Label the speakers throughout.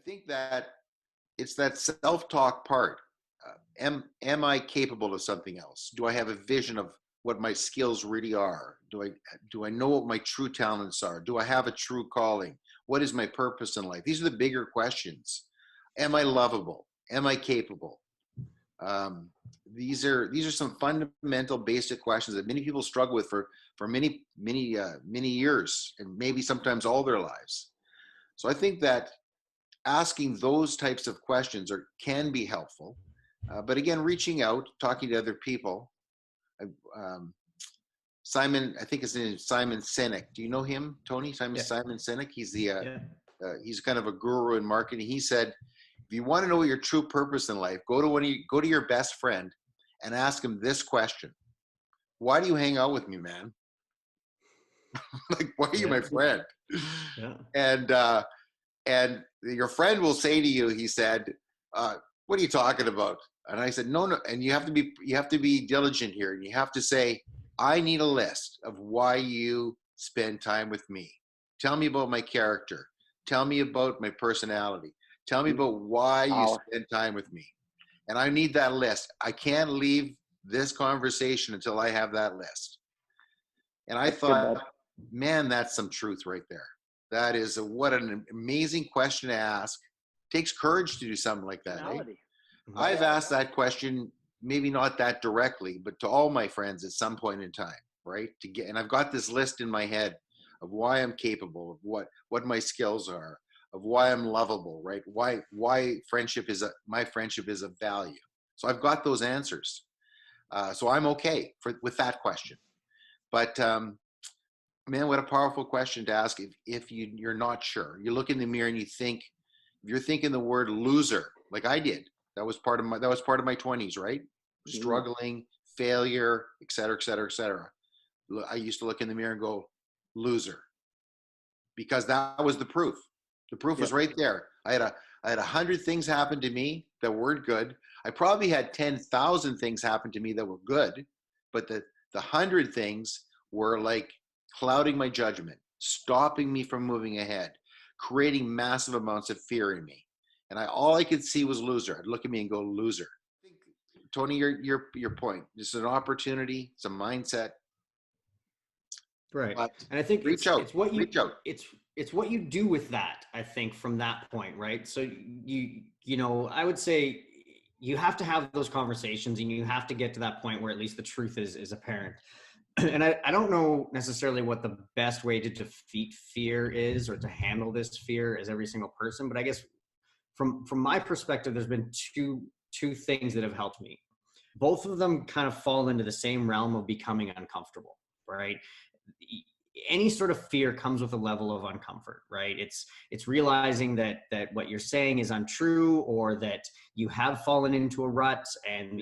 Speaker 1: think that it's that self-talk part. Am I capable of something else? Do I have a vision of what my skills really are? Do I know what my true talents are? Do I have a true calling? What is my purpose in life? These are the bigger questions. Am I lovable? Am I capable? Um, these are some fundamental, basic questions that many people struggle with for many years, and maybe sometimes all their lives. So I think that asking those types of questions can be helpful. But again, reaching out, talking to other people. Um, Simon, I think his name is Simon Sinek. Do you know him, Tony?
Speaker 2: Yeah.
Speaker 1: Simon Sinek.
Speaker 2: Yeah.
Speaker 1: He's kind of a guru in marketing. He said, if you want to know your true purpose in life, go to your best friend and ask him this question: why do you hang out with me, man? Like, why are you
Speaker 2: Yeah.
Speaker 1: my friend?
Speaker 2: Yeah.
Speaker 1: And your friend will say to you, he said, what are you talking about? And I said, no. And you have to be diligent here. And you have to say, I need a list of why you spend time with me. Tell me about my character. Tell me about my personality. Tell me about why you spend time with me. And I need that list. I can't leave this conversation until I have that list. And I thought, man, that's some truth right there. That is what an amazing question to ask. It takes courage to do something like that. Eh? I've asked that question, maybe not that directly, but to all my friends at some point in time, right? And I've got this list in my head of why I'm capable, of what my skills are, of why I'm lovable, right? Why my friendship is of value. So I've got those answers. So I'm okay with that question. But man, what a powerful question to ask if you're not sure. You look in the mirror and you think, if you're thinking the word loser, like I did, that was part of my 20s, right? Struggling, failure, et cetera, et cetera, et cetera. I used to look in the mirror and go, loser, because that was the proof. The proof was right there. I had 100 things happen to me that weren't good. I probably had 10,000 things happen to me that were good, but the 100 things were like clouding my judgment, stopping me from moving ahead, creating massive amounts of fear in me. And all I could see was loser. I'd look at me and go, loser. Tony, your point. This is an opportunity. It's a mindset.
Speaker 2: Right.
Speaker 1: But
Speaker 2: And I think
Speaker 1: reach out.
Speaker 2: it's what you do with that, I think, from that point, right? So I would say you have to have those conversations, and you have to get to that point where at least the truth is apparent. And I don't know necessarily what the best way to defeat fear is, or to handle this fear as every single person, but I guess from my perspective, there's been two things that have helped me. Both of them kind of fall into the same realm of becoming uncomfortable, right? Any sort of fear comes with a level of uncomfort, right? It's realizing that what you're saying is untrue, or that you have fallen into a rut, and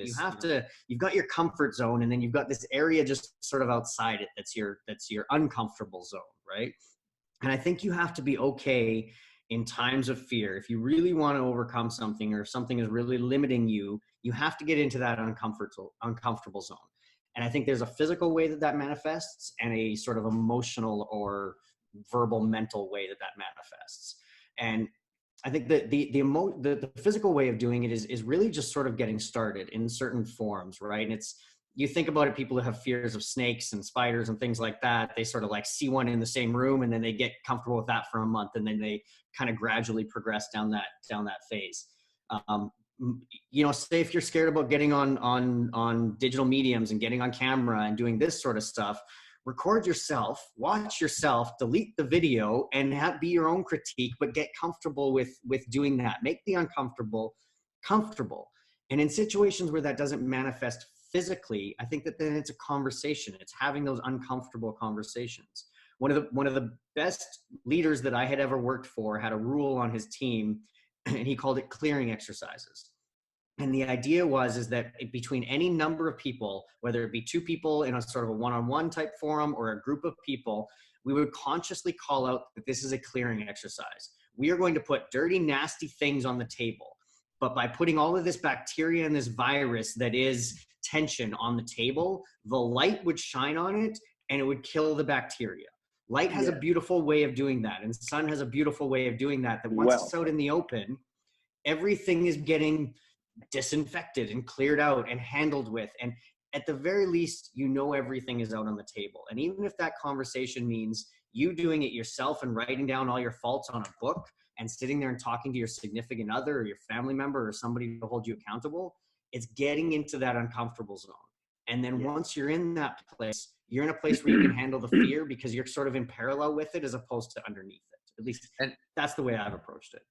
Speaker 2: you've got your comfort zone, and then you've got this area just sort of outside it that's your uncomfortable zone, right? And I think you have to be okay in times of fear. If you really want to overcome something, or if something is really limiting you, you have to get into that uncomfortable zone. And I think there's a physical way that manifests, and a sort of emotional or verbal, mental way that manifests. And I think that the physical way of doing it is really just sort of getting started in certain forms, right? And you think about it, people who have fears of snakes and spiders and things like that, they sort of like see one in the same room, and then they get comfortable with that for a month, and then they kind of gradually progress down that phase. Say if you're scared about getting on digital mediums and getting on camera and doing this sort of stuff, record yourself, watch yourself, delete the video, and be your own critique, but get comfortable with doing that. Make the uncomfortable comfortable. And in situations where that doesn't manifest physically, I think that then it's a conversation. It's having those uncomfortable conversations. One of the best leaders that I had ever worked for had a rule on his team, and he called it clearing exercises. And the idea is that between any number of people, whether it be two people in a sort of a one-on-one type forum, or a group of people, we would consciously call out that this is a clearing exercise. We are going to put dirty, nasty things on the table. But by putting all of this bacteria and this virus that is tension on the table, the light would shine on it, and it would kill the bacteria. Light has a beautiful way of doing that, and sun has a beautiful way of doing that. That once it's out in the open, everything is getting disinfected and cleared out and handled with. And at the very least, you know, everything is out on the table. And even if that conversation means you doing it yourself and writing down all your faults on a book and sitting there and talking to your significant other or your family member or somebody to hold you accountable, it's getting into that uncomfortable zone. And then once you're in that place, you're in a place where you can handle the fear because you're sort of in parallel with it as opposed to underneath it. At least that's the way I've approached it.